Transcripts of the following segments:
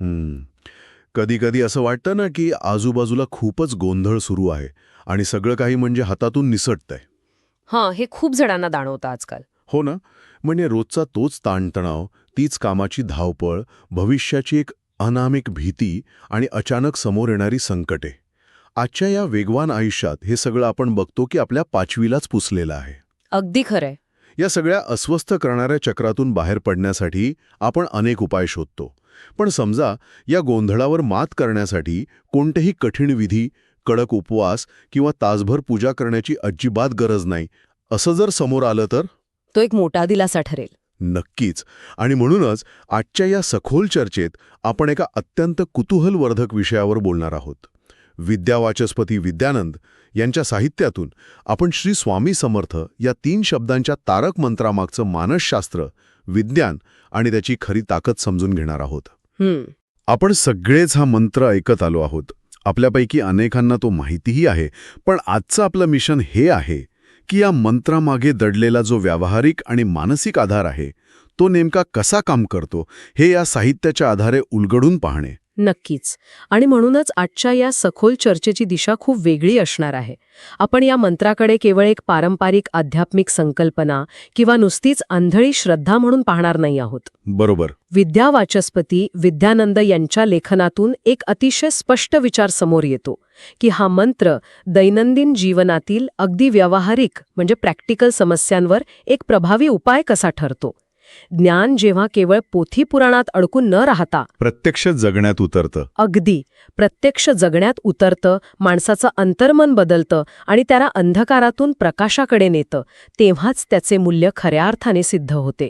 हम्म. कधी कधी असं वाटतं ना की आजूबाजूला खूपच गोंधळ सुरू आहे आणि सगळं काही म्हणजे हातातून निसटतंय. हां, हे खूप जणांना जाणवतं आजकाल. हो ना. म्हणजे रोजचा तोच ताणतणाव, तीच कामाची धावपळ, भविष्याची एक अनामिक भीती आणि अचानक समोर येणारी संकटे. आजच्या या वेगवान आयुष्यात हे सगळं आपण बघतो की आपल्या पाचवीलाच पुसलेलं आहे. अगदी खरंय. या सगळ्या अस्वस्थ करणाऱ्या चक्रातून बाहेर पडण्यासाठी आपण अनेक उपाय शोधतो. पण समजा या गोंधळावर मात करण्यासाठी कोणतेही कठीण विधी, कडक उपवास किंवा तासभर पूजा करण्याची अजिबात गरज नाही, असं जर समोर आलं तर? तो एक मोठा दिलासा ठरेल. नक्कीच. आणि म्हणूनच आजच्या या सखोल चर्चेत आपण एका अत्यंत कुतूहलवर्धक विषयावर बोलणार आहोत. विद्यावाचस्पती विद्यानंद यांच्या साहित्यातून आपण श्री स्वामी समर्थ या 3 शब्दांच्या तारक मंत्रामागचं मानसशास्त्र, विज्ञान आणि त्याची खरी ताकद समजून घेणार आहोत. हं, आपण सगळेच हा मंत्र ऐकत आलो आहोत. आपल्यापैकी अनेकांना तो माहितीही आहे. पण आजचं आपलं मिशन हे आहे की या मंत्रामागे दडलेला जो व्यावहारिक आणि मानसिक आधार आहे, तो नेमका कसा काम करतो, हे या साहित्याच्या आधारे उलगडून पाहणे. नक्कीच. आणि म्हणूनच आजच्या या सखोल चर्चेची दिशा खूप वेगळी असणार आहे. आपण या मंत्राकडे केवळ एक पारंपरिक आध्यात्मिक संकल्पना किंवा नुसतीच आंधळी श्रद्धा म्हणून पाहणार नाही आहोत. बरोबर. विद्यावाचस्पती विद्यानंद यांच्या लेखनातून एक अतिशय स्पष्ट विचार समोर येतो की हा मंत्र दैनंदिन जीवनातील अगदी व्यावहारिक म्हणजे प्रॅक्टिकल समस्यांवर एक प्रभावी उपाय कसा ठरतो. ज्ञान जेव्हा केवळ पोथी पुराणात अडकून न राहता प्रत्यक्ष जगण्यात उतरतं. अगदी प्रत्यक्ष जगण्यात उतरतं, माणसाचं अंतर्मन बदलतं आणि त्याला अंधकारातून प्रकाशाकडे नेतं, तेव्हाच त्याचे मूल्य खऱ्या अर्थाने सिद्ध होते.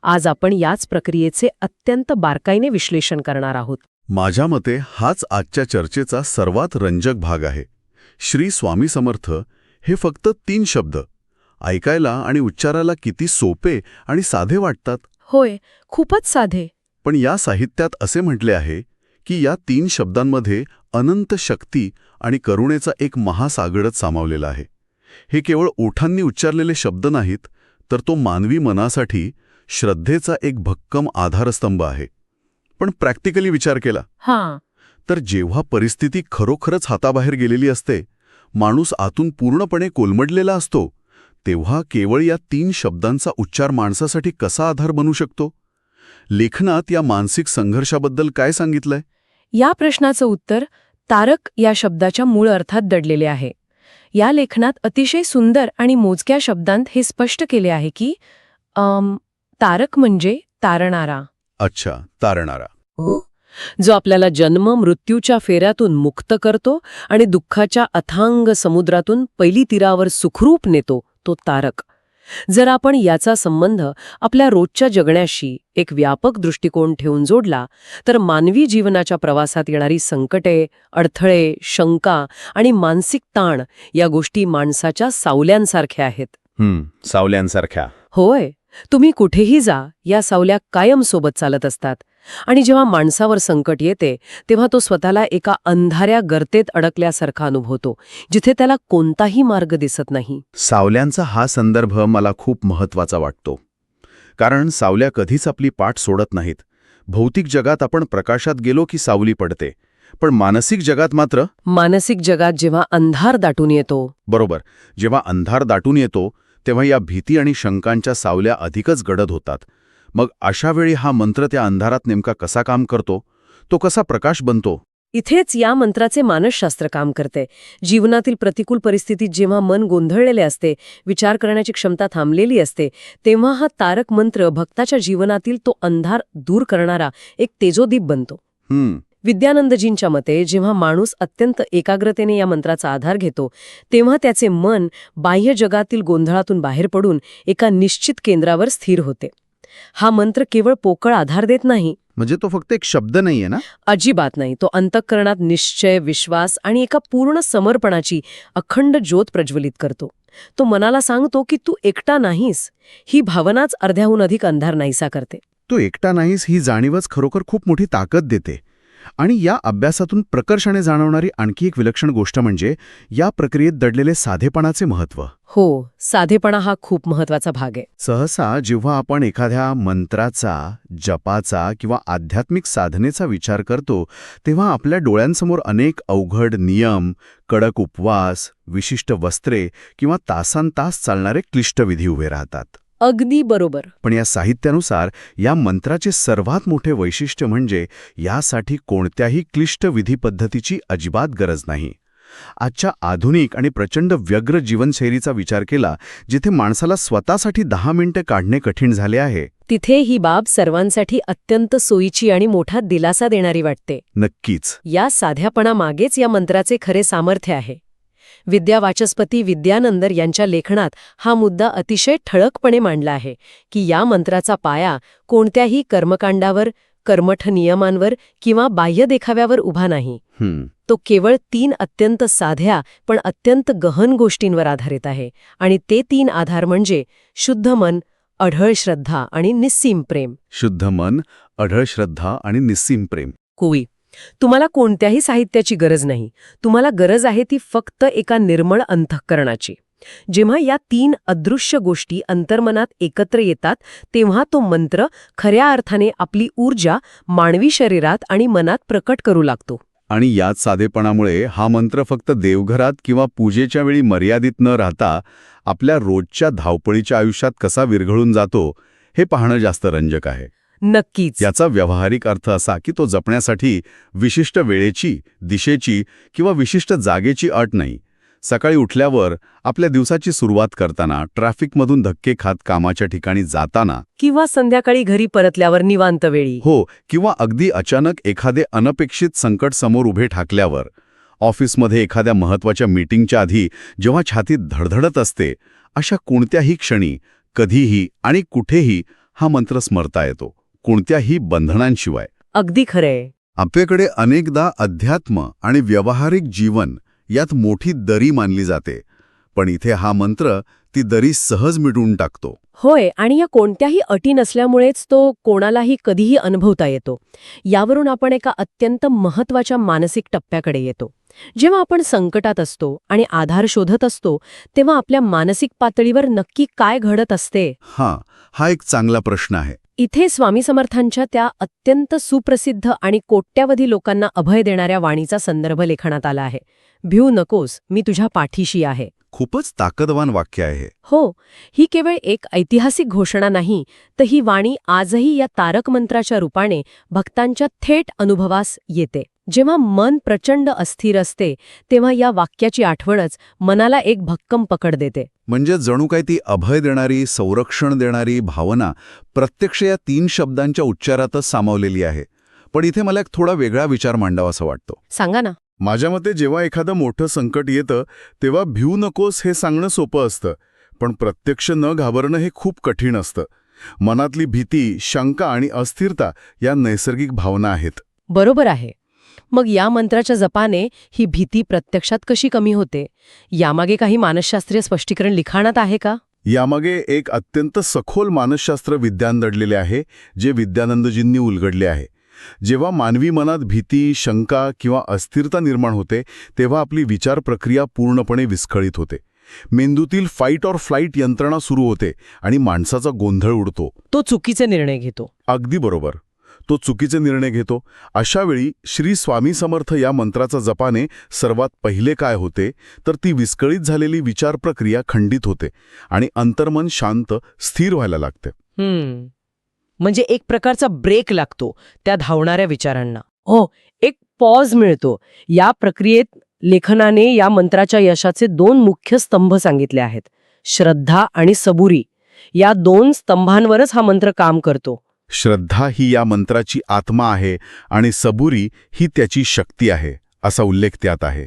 आज आपण याच प्रक्रियेचे अत्यंत बारकाईने विश्लेषण करणार आहोत. माझ्या मते हाच आजच्या चर्चेचा सर्वात रंजक भाग आहे. श्री स्वामी समर्थ हे फक्त 3 शब्द ऐकायला आणि उच्चाराला किती सोपे आणि साधे वाटतात. होय, खूपच साधे. पण या साहित्यात असे म्हटले आहे की या 3 शब्दांमध्ये अनंत शक्ती आणि करुणेचा एक महासागरच सामावलेला आहे. हे केवळ ओठांनी उच्चारलेले शब्द नाहीत, तर तो मानवी मनासाठी श्रद्धेचा एक भक्कम आधारस्तंभ आहे. पण प्रॅक्टिकली विचार केला हां, तर जेव्हा परिस्थिती खरोखरच हाताबाहेर गेलेली असते, माणूस आतून पूर्णपणे कोलमडलेला असतो, तेव्हा केवळ या 3 शब्दांचा उच्चार माणसासाठी कसा आधार बनू शकतो? लेखनात या मानसिक संघर्षाबद्दल काय सांगितलंय? या प्रश्नाचं उत्तर तारक या शब्दाच्या मूळ अर्थात दडलेले आहे. या लेखनात अतिशय सुंदर आणि मोजक्या शब्दांत हे स्पष्ट केले आहे की तारक म्हणजे तारणारा. अच्छा, तारणारा. जो आपल्याला जन्म मृत्यूच्या फेऱ्यातून मुक्त करतो आणि दुःखाच्या अथांग समुद्रातून पहिली तीरावर सुखरूप नेतो, तो तारक. जर आपण याचा संबंध आपल्या रोजच्या जगण्याशी एक व्यापक दृष्टिकोन ठेवून जोडला, तर मानवी जीवनाच्या प्रवासात येणारी संकटे, अडथळे, शंका आणि मानसिक ताण या गोष्टी माणसाच्या सावल्यांसारख्या आहेत. सावल्यांसारख्या. होय, तुम्ही कुठेही जा, या सावल्या कायम सोबत चालत असतात. आणि जेव्हा माणसावर संकट येते, तेव्हा तो स्वतःला एका अंधाऱ्या गर्तेत अडकल्यासारखा अनुभवतो, जिथे त्याला कोणताही मार्ग दिसत नाही. सावल्यांचा हा संदर्भ मला खूप महत्वाचा वाटतो. कारण सावल्या कधीच आपली पाठ सोडत नाहीत. भौतिक जगात आपण प्रकाशात गेलो की सावली पडते, पण मानसिक जगात मात्र मानसिक जगात जेव्हा अंधार दाटून येतो, बरोबर, जेव्हा अंधार दाटून येतो तेव्हा या भीती आणि शंकांच्या सावल्या अधिकच गडद होतात. मग अशा वेळी हा मंत्र त्या अंधारात नेमका कसा काम करतो? तो कसा प्रकाश बनतो? इथेच या मंत्राचे मानसशास्त्र काम करते. जीवनातील प्रतिकूल परिस्थितीत जेव्हा मन गोंधळलेले असते, विचार करण्याची क्षमता थांबलेली असते, तेव्हा हा तारक मंत्र भक्ताच्या जीवनातील तो अंधार दूर करणारा एक तेजोदीप बनतो. विद्यानंदजींच्या मते जेव्हा माणूस अत्यंत एकाग्रतेने या मंत्राचा आधार घेतो, तेव्हा त्याचे मन बाह्य जगातील गोंधळातून बाहेर पडून एका निश्चित केंद्रावर स्थिर होते. हा मंत्र केवळ पोकळ आधार देत नाही. म्हणजे तो फक्त एक शब्द नाहीये ना? अजिबात नाही. तो अंतःकरणात निश्चय, विश्वास आणि एका पूर्ण समर्पणाची अखंड ज्योत प्रज्वलित करतो. तो मनाला सांगतो की तू एकटा नाहीस. ही भावनाच अर्ध्याहून अधिक अंधार नाहीसा करते. तो एकटा नाहीस ही जाणीवच खरोखर खूप मोठी ताकद देते. आणि या अभ्यासातून प्रकर्षाने जाणवणारी आणखी एक विलक्षण गोष्ट म्हणजे या प्रक्रियेत दडलेले साधेपणाचे महत्त्व. हो, साधेपणा हा खूप महत्वाचा भाग आहे. सहसा जेव्हा आपण एखाद्या मंत्राचा, जपाचा किंवा आध्यात्मिक साधनेचा विचार करतो तेव्हा आपल्या डोळ्यांसमोर अनेक अवघड नियम, कडक उपवास, विशिष्ट वस्त्रे किंवा तासनतास चालणारे क्लिष्ट विधी उभे राहतात. अगदी बरोबर. पण या साहित्यानुसार या मंत्राचे सर्वात मोठे वैशिष्ट्य म्हणजे यासाठी कोणत्याही क्लिष्ट विधी पद्धतीची अजिबात गरज नाही. आजच्या आधुनिक आणि प्रचंड व्यग्र जीवनशैलीचा विचार केला, जिथे माणसाला स्वतःसाठी 10 मिनिटं काढणे कठीण झाले आहे, तिथे ही बाब सर्वांसाठी अत्यंत सोयीची आणि मोठा दिलासा देणारी वाटते. नक्कीच. या साध्यापणामागेच या मंत्राचे खरे सामर्थ्य आहे. विद्यावाचस्पती विद्यानंद यांच्या लेखनात हा मुद्दा अतिशय ठळकपणे मांडला आहे की या मंत्राचा पाया कोणत्याही कर्मकांडावर, कर्मठ नियमांवर किंवा बाह्य देखाव्यावर उभा नाही. तो केवळ 3 अत्यंत साध्या पण अत्यंत गहन गोष्टींवर आधारित आहे. आणि ते 3 आधार म्हणजे शुद्ध मन, अढळ श्रद्धा आणि निस्सीम प्रेम. शुद्ध मन, अढळ श्रद्धा आणि निस्सीम प्रेम. कोई तुम्हाला कोणत्याही साहित्याची गरज नाही. तुम्हाला गरज आहे ती फक्त एका निर्मळ अंतःकरणाची. जेव्हा या 3 अदृश्य गोष्टी अंतर्मनात एकत्र येतात तेव्हा तो मंत्र खऱ्या अर्थाने आपली ऊर्जा मानवी शरीरात आणि मनात प्रकट करू लागतो. आणि याच साधेपणामुळे हा मंत्र फक्त देवघरात किंवा पूजेच्या वेळी मर्यादित न राहता आपल्या रोजच्या धावपळीच्या आयुष्यात कसा विरघळून जातो हे पाहणं जास्त रंजक आहे. नक्कीच. याचा व्यावहारिक अर्थ असा की तो जपण्यासाठी विशिष्ट वेळेची, दिशेची किंवा विशिष्ट जागेची अट नाही. सकाळी उठल्यावर, आपल्या दिवसाची सुरुवात करताना, ट्रॅफिकमधून धक्के खात कामाच्या ठिकाणी जाताना, किंवा संध्याकाळी घरी परतल्यावर निवांत वेळी. हो, किंवा अगदी अचानक एखादे अनपेक्षित संकट समोर उभे ठाकल्यावर, ऑफिसमध्ये एखाद्या महत्त्वाच्या मीटिंगच्या आधी जेव्हा छातीत धडधडत असते, अशा कोणत्याही क्षणी, कधीही आणि कुठेही हा मंत्र स्मरता येतो, कोणत्याही बंधनांशिवाय. अगदी खरंय. आपल्याकडे अनेकदा अध्यात्म आणि व्यावहारिक जीवन यात मोठी दरी मानली जाते, पण इथे हा मंत्र ती दरी सहज मिटवून टाकतो. होय, आणि या कोणत्याही अटी नसल्यामुळेच तो कोणालाही कधीही अनुभवता येतो. यावरून आपण एका अत्यंत महत्त्वाच्या मानसिक टप्प्याकडे येतो. जेव्हा आपण संकटात असतो आणि आधार शोधत असतो तेव्हा आपल्या मानसिक पातळीवर नक्की काय घडत असते? हा एक चांगला प्रश्न आहे. इथे स्वामी समर्थांच्या त्या अत्यंत सुप्रसिद्ध आणि कोट्यावधी लोकांना अभय देणाऱ्या वाणीचा संदर्भ लेखनात आला आहे. भिऊ नकोस, मी तुझ्या पाठीशी आहे. खूपच ताकदवान वाक्य आहे. हो, ही केवळ एक ऐतिहासिक घोषणा नाही, तर ही वाणी आजही या तारक मंत्राच्या रूपाने भक्तांच्या थेट अनुभवास येते. जेव्हा मन प्रचंड अस्थिर असते तेव्हा या वाक्याची आठवणच मनाला एक भक्कम पकड देते. म्हणजे जणू काय ती अभय देणारी, संरक्षण देणारी भावना प्रत्यक्ष या 3 शब्दांच्या उच्चारातच सामावलेली आहे. पण इथे मला एक थोडा वेगळा विचार मांडावासा वाटतो. सांगा ना. माझ्या मते जेव्हा एखादं मोठं संकट येतं तेव्हा भिऊ नकोस हे सांगणं सोपं असतं, पण प्रत्यक्ष न घाबरणं हे खूप कठीण असतं. मनातली भीती, शंका आणि अस्थिरता या नैसर्गिक भावना आहेत. बरोबर आहे. मग या मंत्राच्या जपाने ही भीती प्रत्यक्षात कशी कमी होते? यामागे काही मानसशास्त्रीय स्पष्टीकरण लिखाणात आहे का? यामागे एक अत्यंत सखोल मानसशास्त्र विज्ञान दडलेले आहे, जे विद्यानंदजींनी उलगडले आहे. जेव्हा मानवी मनात भीती, शंका किंवा अस्थिरता निर्माण होते तेव्हा आपली विचार प्रक्रिया पूर्णपणे विस्कळीत होते. मेंदूतील फाईट ऑर फ्लाईट यंत्रणा सुरू होते आणि माणसाचा गोंधळ उडतो. तो चुकीचे निर्णय घेतो. अगदी बरोबर, तो चुकीचे निर्णय घेतो. अशा वेळी श्री स्वामी समर्थ या मंत्राचा जपाने सर्वात पहिले काय होते तर ती विस्कळीत झालेली विचार प्रक्रिया खंडित होते आणि अंतर्मन शांत, स्थिर व्हायला लागते. म्हणजे एक प्रकारचा ब्रेक लागतो त्या धावणाऱ्या विचारांना. एक पॉज मिळतो. या प्रक्रियेत लेखनाने या मंत्राच्या यशाचे 2 मुख्य स्तंभ सांगितले आहेत, श्रद्धा आणि सबुरी. या 2 स्तंभांवरच हा मंत्र काम करतो. श्रद्धा ही या मंत्राची आत्मा आहे आणि सबुरी ही त्याची शक्ती आहे, असा उल्लेख त्यात आहे.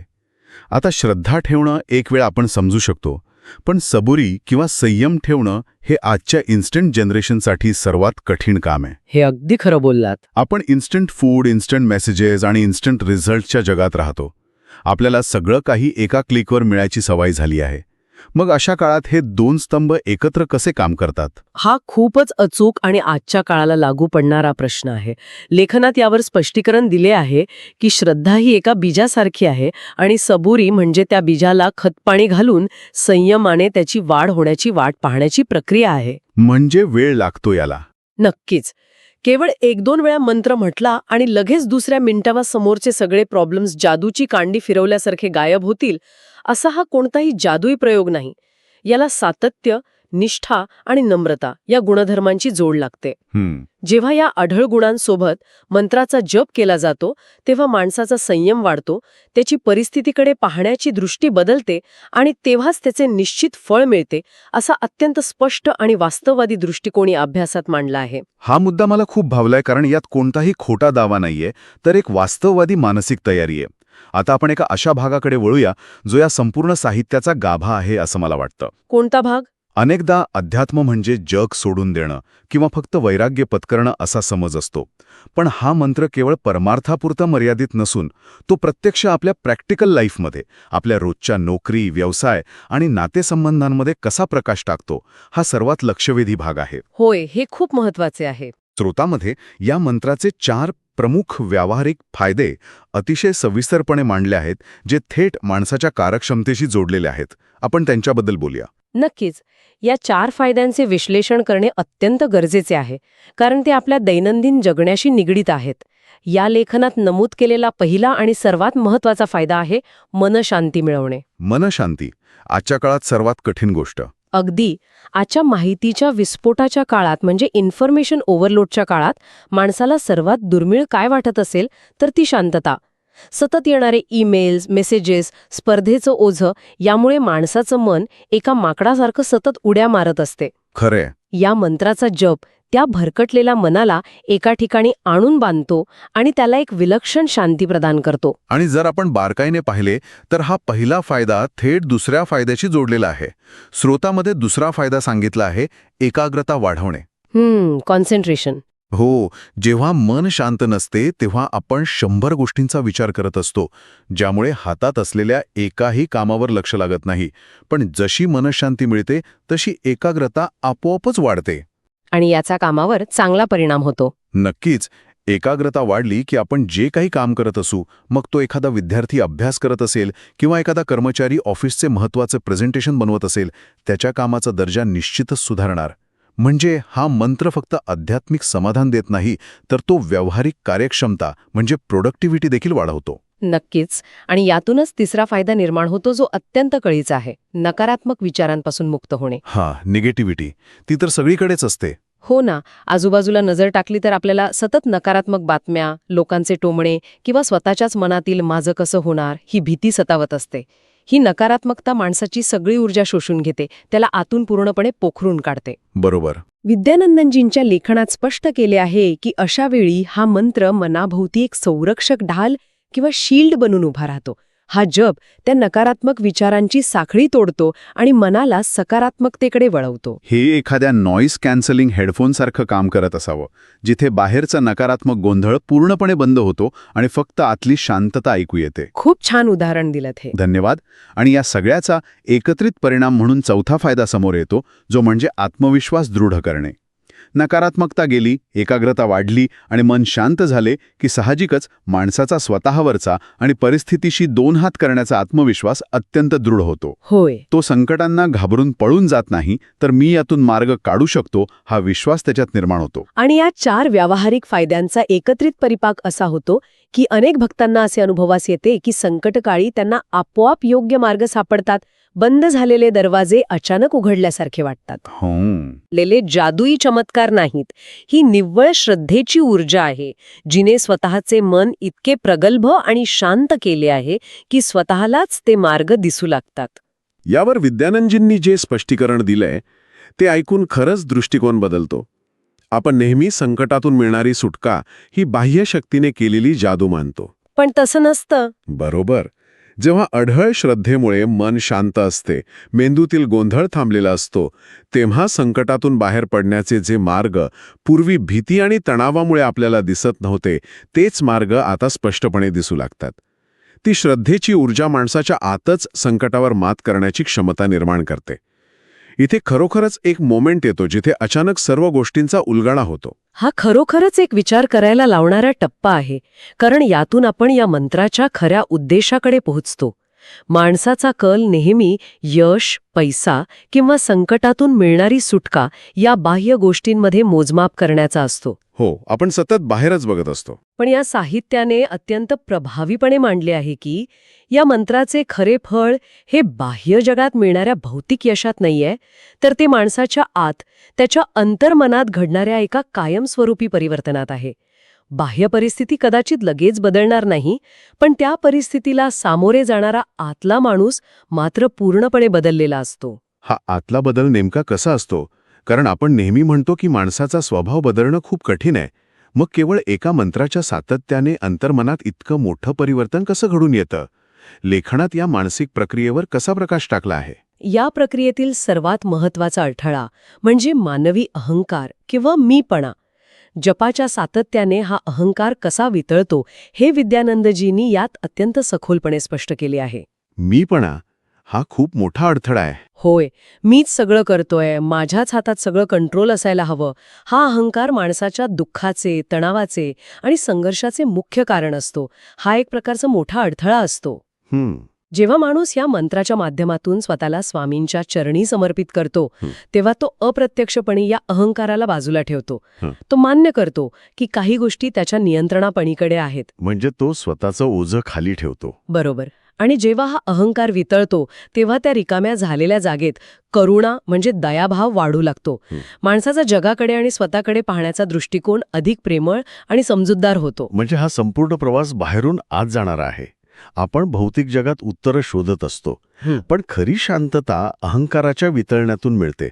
आता श्रद्धा ठेवणं एक वेळ आपण समजू शकतो, पण सबुरी किंवा संयम ठेवणं हे आजच्या इन्स्टंट जनरेशनसाठी सर्वात कठीण काम आहे. हे अगदी खरं बोललात. आपण इन्स्टंट फूड, इन्स्टंट मेसेजेस आणि इन्स्टंट रिझल्टच्या जगात राहतो. आपल्याला सगळं काही एका क्लिकवर मिळायची सवय झाली आहे. मग अशा काळात हे दोन स्तंभ एकत्र कसे काम करतात? हा खूपच अचूक आणि आजच्या काळाला लागू पडणारा प्रश्न आहे. लेखनात यावर स्पष्टीकरण दिले आहे की श्रद्धा ही एका बीजासारखी आहे आणि सबुरी म्हणजे त्या बीजाला खतपाणी घालून संयमाने त्याची वाढ होण्याची वाट पाहण्याची प्रक्रिया आहे. म्हणजे वेळ लागतो याला. नक्कीच. केवळ 1-2 वेळा मंत्र म्हटला आणि लगेच दुसऱ्या मिनिटावर समोरचे सगळे प्रॉब्लेम्स जादूची कांडी फिरवल्यासारखे गायब होतील, असा हा कोणताही जादुई प्रयोग नाही. याला सातत्य, निष्ठा आणि नम्रता या गुणधर्मांची जोड लागते. जेव्हा या अढळ गुणांसोबत मंत्राचा जप केला जातो, तेव्हा माणसाचा संयम वाढतो, त्याची परिस्थितीकडे पाहण्याची दृष्टी बदलते आणि तेव्हाच त्याचे निश्चित फळ मिळते, असा अत्यंत स्पष्ट आणि वास्तववादी दृष्टिकोनी अभ्यासात मांडला आहे. हा मुद्दा मला खूप भावलाय, कारण यात कोणताही खोटा दावा नाहीये, तर एक वास्तववादी मानसिक तयारी आहे. आता आपण एका अशा भागाकडे वळूया जो या संपूर्ण साहित्याचा गाभा आहे असं मला वाटतं. कोणता भाग? अनेकदा अध्यात्म म्हणजे जग सोडून देणं किंवा फक्त वैराग्य पत्करणं असा समज असतो. पण हा मंत्र केवळ परमार्थापुरता मर्यादित नसून तो प्रत्यक्ष आपल्या प्रॅक्टिकल लाईफमध्ये, आपल्या रोजच्या नोकरी, व्यवसाय आणि नातेसंबंधांमध्ये कसा प्रकाश टाकतो, हा सर्वात लक्षवेधी भाग आहे. होय, हे खूप महत्वाचे आहे. स्रोतामध्ये या मंत्राचे 4 प्रमुख व्यावहारिक फायदे अतिशय सविस्तरपणे मांडले आहेत, जे थेट माणसाच्या कार्यक्षमतेशी जोडलेले आहेत. आपण त्यांच्याबद्दल बोलूया. नक्कीच. या 4 फायद्यांचे विश्लेषण करणे अत्यंत गरजेचे आहे, कारण ते आपल्या दैनंदिन जगण्याशी निगडीत आहेत. या लेखनात नमूद केलेला पहिला आणि सर्वात महत्वाचा फायदा आहे मनशांती मिळवणे. मनशांती आजच्या काळात सर्वात कठीण गोष्ट. अगदी. आजच्या माहितीच्या विस्फोटाच्या काळात म्हणजे इन्फॉर्मेशन ओव्हरलोडच्या काळात माणसाला सर्वात दुर्मिळ काय वाटत असेल तर ती शांतता. सतत येणारे ईमेल्स, मेसेजेस, स्पर्धेचं ओझं यामुळे माणसाचं मन एका माकडासारखं सतत उड्या मारत असते. खरंय. या मंत्राचा जप त्या भरकटलेल्या मनाला एका ठिकाणी आणून बांधतो आणि त्याला एक विलक्षण शांती प्रदान करतो. आणि जर आपण बारकाईने पाहिले तर हा पहिला फायदा थेट दुसऱ्या फायद्याशी जोडलेला आहे. स्रोतामध्ये दुसरा फायदा सांगितला आहे एकाग्रता वाढवणे. कॉन्सन्ट्रेशन. हो, जेव्हा मन शांत नसते तेव्हा आपण 100 गोष्टींचा विचार करत असतो, ज्यामुळे हातात असलेल्या एकाही कामावर लक्ष लागत नाही. पण जशी मनशांती मिळते तशी एकाग्रता आपोआपच वाढते. आणि याचा कामावर चांगला परिणाम होतो. नक्कीच. एकाग्रता वाढली की आपण जे काही काम करत असू, मग तो एखादा विद्यार्थी अभ्यास करत असेल किंवा एखादा कर्मचारी ऑफिसचे महत्त्वाचे प्रेझेंटेशन बनवत असेल, त्याच्या कामाचा दर्जा निश्चितच सुधारणार. म्हणजे हा मंत्र फक्त आध्यात्मिक समाधान देत नाही, तर तो व्यावहारिक कार्यक्षमता म्हणजे प्रोडक्टिव्हिटी देखील वाढवतो. नक्कीच. आणि यातूनच तिसरा फायदा निर्माण होतो जो अत्यंत कळीचा आहे, नकारात्मक विचारांपासून मुक्त होणे. निगेटिव्हिटी ती तर सगळीकडेच असते. हो ना. आजूबाजूला नजर टाकली तर आपल्याला सतत नकारात्मक बातम्या, लोकांचे टोमणे किंवा स्वतःच्याच मनातील माझं कसं होणार ही भीती सतावत असते. ही नकारात्मकता माणसाची सगळी ऊर्जा शोषून घेते, त्याला आतून पूर्णपणे पोखरून काढते. बरोबर. विद्यानंदनजींच्या लेखनात स्पष्ट केले आहे की अशा वेळी हा मंत्र मनाभोवती एक संरक्षक ढाल किंवा शील्ड बनून उभा राहतो. हा जप त्या नकारात्मक विचारांची साखळी तोडतो आणि मनाला सकारात्मकतेकडे वळवतो. हे एखाद्या नॉईज कॅन्सलिंग हेडफोनसारखं काम करत असावं, जिथे बाहेरचा नकारात्मक गोंधळ पूर्णपणे बंद होतो आणि फक्त आतली शांतता ऐकू येते. खूप छान उदाहरण दिलं हे. धन्यवाद. आणि या सगळ्याचा एकत्रित परिणाम म्हणून चौथा फायदा समोर येतो, जो म्हणजे आत्मविश्वास दृढ करणे. नकारात्मकता गेली, एकाग्रता वाढली आणि मन शांत झाले की साहजिकच माणसाचा स्वतःवरचा आणि परिस्थितीशी 2 हात करण्याचा आत्मविश्वास अत्यंत दृढ होतो. होय. तो संकटांना घाबरून पळून जात नाही, तर मी यातून मार्ग काढू शकतो हा विश्वास त्याच्यात निर्माण होतो. आणि या 4 व्यावहारिक फायद्यांचा एकत्रित परिपाक असा होतो की अनेक भक्तांना असे अनुभवास येते की संकटकाळी त्यांना आपोआप योग्य मार्ग सापडतात, बंद झालेले दरवाजे अचानक उघडल्यासारखे वाटतात. लेले जादुई चमत्कार नाहीत, ही निव्वळ श्रद्धेची ऊर्जा आहे, जिने स्वतःचे मन इतके प्रगल्भ आणि शांत केले आहे की स्वतःलाच ते मार्ग दिसू लागतात. यावर विद्यानंदजींनी जे स्पष्टीकरण दिलंय ते ऐकून खरंच दृष्टिकोन बदलतो. आपण नेहमी संकटातून मिळणारी सुटका ही बाह्य शक्तीने केलेली जादू मानतो. पण तसं नसतं. बरोबर. जेव्हा अढळ श्रद्धेमुळे मन शांत असते, मेंदूतील गोंधळ थांबलेला असतो, तेव्हा संकटातून बाहेर पडण्याचे जे मार्ग पूर्वी भीती आणि तणावामुळे आपल्याला दिसत नव्हते, तेच मार्ग आता स्पष्टपणे दिसू लागतात. ती श्रद्धेची ऊर्जा माणसाच्या आतच संकटावर मात करण्याची क्षमता निर्माण करते. इथे खरोखरच एक मोमेंट येतो जिथे अचानक सर्व गोष्टींचा उलगडा होतो. हा खरोखरच एक विचार करायला लावणारा टप्पा आहे, कारण यातून आपण या मंत्राच्या खऱ्या उद्देशाकडे पोहोचतो. माणसाचा कल नेहमी यश, पैसा किंवा संकटातून मिळणारी सुटका या बाह्य गोष्टींमध्ये मोजमाप करण्याचा असतो. हो, आपण सतत बाहेरच बघत असतो. पण या साहित्याने अत्यंत प्रभावीपणे मांडले आहे की या मंत्राचे खरे फळ हे बाह्य जगात मिळणाऱ्या भौतिक यशात नाहीये, तर ते माणसाच्या आत, त्याच्या अंतर्मनात घडणाऱ्या एका कायमस्वरूपी परिवर्तनात आहे. बाह्य परिस्थिती कदाचित लगेच बदलणार नाही, पण त्या परिस्थितीला सामोरे जाणारा आतला माणूस मात्र पूर्णपणे बदललेला असतो. हा आतला बदल नेमका कसा असतो? कारण आपण नेहमी म्हणतो की माणसाचा स्वभाव बदलणं खूप कठीण आहे. मग केवळ एका मंत्राच्या सातत्याने अंतर्मनात इतकं मोठं परिवर्तन कसं घडून येतं? लेखनात या मानसिक प्रक्रियेवर कसा प्रकाश टाकला आहे? या प्रक्रियेतील सर्वात महत्वाचा अडथळा म्हणजे मानवी अहंकार किंवा मीपणा. जपाच्या सातत्याने हा अहंकार कसा वितळतो हे विद्यानंदजींनी यात अत्यंत सखोलपणे स्पष्ट केले आहे. मीपणा हा खूप मोठा अडथळा आहे. होय, मीच सगळं करतोय, माझ्याच हातात सगळं कंट्रोल असायला हवं, हा अहंकार माणसाच्या दुःखाचे, तणावाचे आणि संघर्षाचे मुख्य कारण असतो. हा एक प्रकारचा मोठा अडथळा असतो. जेव्हा माणूस या मंत्राच्या माध्यमातून स्वतःला स्वामींच्या चरणी समर्पित करतो, तेव्हा तो अप्रत्यक्षपणे या अहंकाराला बाजूला ठेवतो. तो मान्य करतो की काही गोष्टी त्याच्या नियंत्रणापलीकडे आहेत. म्हणजे तो स्वतःचं ओझं खाली ठेवतो. बरोबर. आणि जेव्हा हा अहंकार वितळतो, तेव्हा त्या रिकाम्या झालेल्या जागेत करुणा म्हणजे दयाभाव वाढू लागतो. माणसाचा जगाकडे आणि स्वतःकडे पाहण्याचा दृष्टिकोन अधिक प्रेमळ आणि समजूतदार होतो. म्हणजे हा संपूर्ण प्रवास बाहेरून आत जाणारा आहे. आपण भौतिक जगात उत्तरं शोधत असतो, पण खरी शांतता अहंकाराच्या वितळण्यातून मिळते.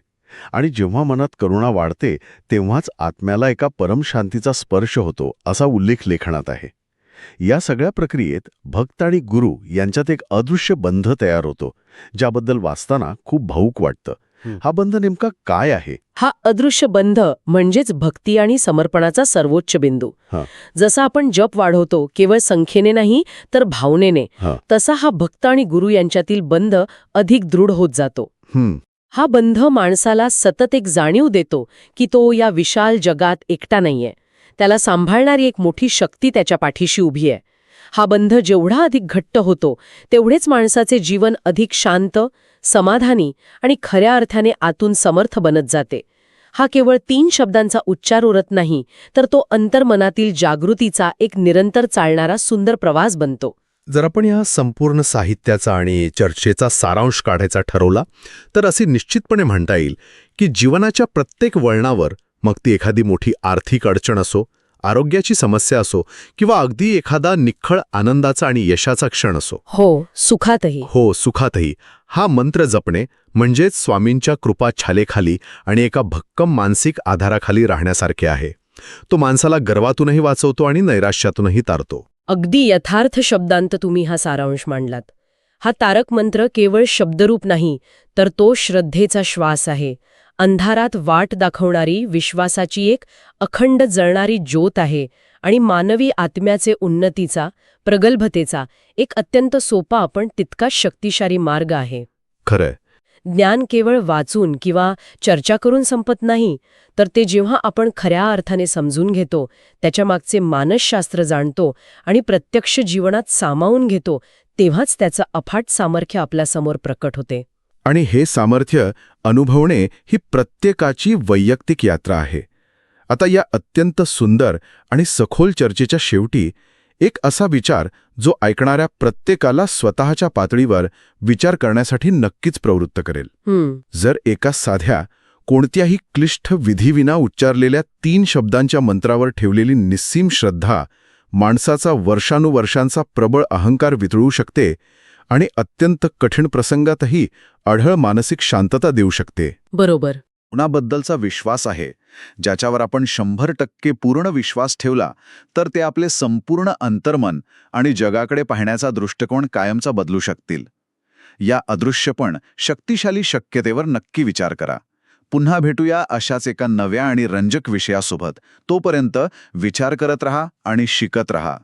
आणि जेव्हा मनात करुणा वाढते, तेव्हाच आत्म्याला एका परमशांतीचा स्पर्श होतो, असा उल्लेख लेखनात आहे. या सगळ्या प्रक्रियेत भक्त आणि गुरु यांच्यात एक अदृश्य बंध तयार होतो, ज्याबद्दल वाचताना खूप भावूक वाटतं. हा बंध नेमका काय आहे? हा अदृश्य बंध म्हणजेच भक्ती आणि समर्पणाचा सर्वोच्च बिंदू. जसा आपण जप वाढवतो केवळ संख्येने नाही तर भावनेने, तसा हा भक्त आणि गुरु यांच्यातील बंध अधिक दृढ होत जातो. हा बंध माणसाला सतत एक जाणीव देतो की तो या विशाल जगात एकटा नाहीये. त्याला सांभाळणारी एक मोठी शक्ती त्याच्या पाठीशी उभी आहे. हा बंध जेवढा अधिक घट्ट होतो, तेवढेच माणसाचे जीवन अधिक शांत, समाधानी आणि खऱ्या अर्थाने आतून समर्थ बनत जाते. हा केवळ 3 शब्दांचा उच्चार उरत नाही, तर तो अंतर्मनातील जागृतीचा एक निरंतर चालणारा सुंदर प्रवास बनतो. जर आपण या संपूर्ण साहित्याचा आणि चर्चेचा सारांश काढायचा ठरवला, तर असे निश्चितपणे म्हणता येईल की जीवनाच्या प्रत्येक वळणावर, मग ती एखादी मोठी आर्थिक अडचण असो, आरोग्याची समस्या असो किंवा अगदी एखादा निखळ आनंदाचा आणि यशाचा क्षण असो, सुखातही हा मंत्र जपणे म्हणजेच स्वामींच्या कृपा छालेखाली आणि एका भक्कम मानसिक आधाराखाली राहण्यासारखे आहे. तो माणसाला गर्वातूनही वाचवतो आणि नैराश्यातूनही तारतो. अगदी यथार्थ शब्दांत तुम्ही हा सारांश मांडलात. हा तारक मंत्र केवळ शब्दरूप नाही, तर तो श्रद्धेचा श्वास आहे. अंधारात वाट दाखवणारी विश्वासाची एक अखंड जळणारी ज्योत आहे आणि मानवी आत्म्याचे उन्नतीचा, प्रगल्भतेचा एक अत्यंत सोपा पण तितकाच शक्तिशाली मार्ग आहे. खरंय. ज्ञान केवळ वाचून किंवा चर्चा करून संपत नाही, तर ते जेव्हा आपण खऱ्या अर्थाने समजून घेतो, त्याच्या मागचे मानसशास्त्र जाणतो आणि प्रत्यक्ष जीवनात सामावून घेतो, तेव्हाच त्याचं अफाट सामर्थ्य आपल्यासमोर प्रकट होते. आणि हे सामर्थ्य अनुभवणे ही प्रत्येकाची वैयक्तिक यात्रा आहे. आता या अत्यंत सुंदर आणि सखोल चर्चेच्या शेवटी एक असा विचार जो ऐकणाऱ्या प्रत्येकाला स्वतःच्या पातळीवर विचार करण्यासाठी नक्कीच प्रवृत्त करेल. जर एका साध्या, कोणत्याही क्लिष्ट विधीविना उच्चारलेल्या 3 शब्दांच्या मंत्रावर ठेवलेली निस्सीम श्रद्धा माणसाचा वर्षानुवर्षांचा प्रबळ अहंकार वितळू शकते आणि अत्यंत कठीण प्रसंगातही अढळ मानसिक शांतता देऊ शकते. बरोबर. कुणाबद्दलचा विश्वास आहे, ज्याच्यावर आपण 100% पूर्ण विश्वास ठेवला, तर ते आपले संपूर्ण अंतर्मन आणि जगाकडे पाहण्याचा दृष्टिकोन कायमचा बदलू शकतील. या अदृश्यपण शक्तिशाली शक्यतेवर नक्की विचार करा. पुन्हा भेटूया अशाच एका नव्या आणि रंजक विषयासोबत. तोपर्यंत विचार करत रहा आणि शिकत रहा.